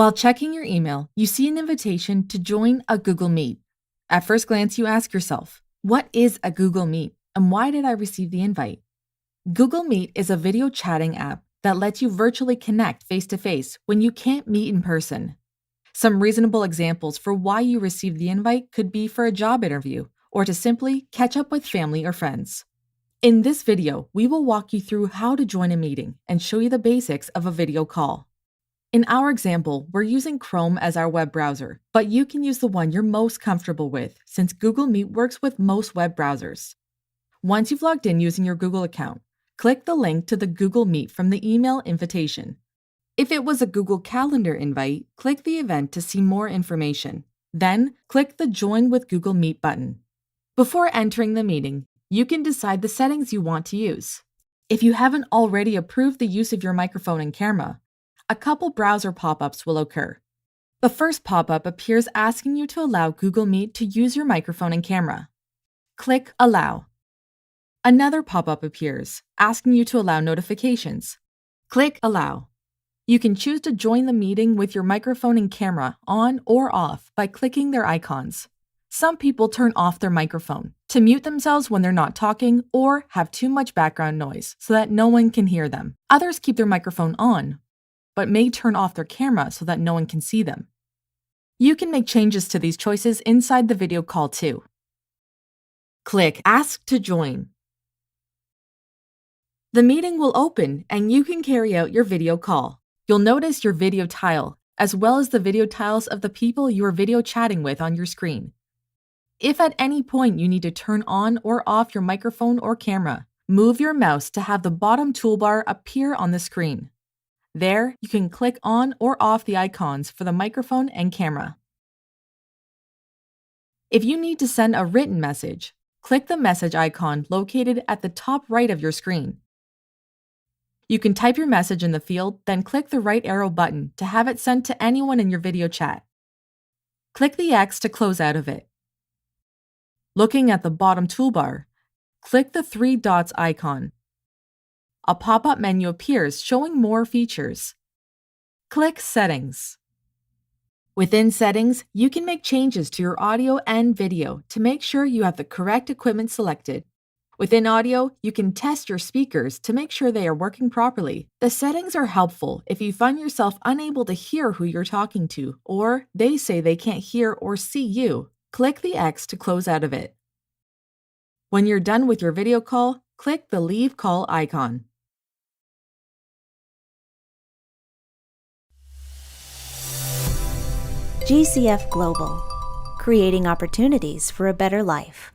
While checking your email, you see an invitation to join a Google Meet. At first glance, you ask yourself, what is a Google Meet and why did I receive the invite? Google Meet is a video chatting app that lets you virtually connect face-to-face when you can't meet in person. Some reasonable examples for why you received the invite could be for a job interview or to simply catch up with family or friends. In this video, we will walk you through how to join a meeting and show you the basics of a video call. In our example, we're using Chrome as our web browser, but you can use the one you're most comfortable with since Google Meet works with most web browsers. Once you've logged in using your Google account, click the link to the Google Meet from the email invitation. If it was a Google Calendar invite, click the event to see more information. Then, click the Join with Google Meet button. Before entering the meeting, you can decide the settings you want to use. If you haven't already approved the use of your microphone and camera, a couple browser pop-ups will occur. The first pop-up appears asking you to allow Google Meet to use your microphone and camera. Click Allow. Another pop-up appears, asking you to allow notifications. Click Allow. You can choose to join the meeting with your microphone and camera on or off by clicking their icons. Some people turn off their microphone to mute themselves when they're not talking or have too much background noise so that no one can hear them. Others keep their microphone on, but may turn off their camera so that no one can see them. You can make changes to these choices inside the video call too. Click Ask to Join. The meeting will open and you can carry out your video call. You'll notice your video tile, as well as the video tiles of the people you are video chatting with on your screen. If at any point you need to turn on or off your microphone or camera, move your mouse to have the bottom toolbar appear on the screen. There, you can click on or off the icons for the microphone and camera. If you need to send a written message, click the message icon located at the top right of your screen. You can type your message in the field, then click the right arrow button to have it sent to anyone in your video chat. Click the X to close out of it. Looking at the bottom toolbar, click the three dots icon. A pop-up menu appears showing more features. Click Settings. Within Settings, you can make changes to your audio and video to make sure you have the correct equipment selected. Within audio, you can test your speakers to make sure they are working properly. The settings are helpful if you find yourself unable to hear who you're talking to, or they say they can't hear or see you. Click the X to close out of it. When you're done with your video call, click the Leave Call icon. GCF Global, creating opportunities for a better life.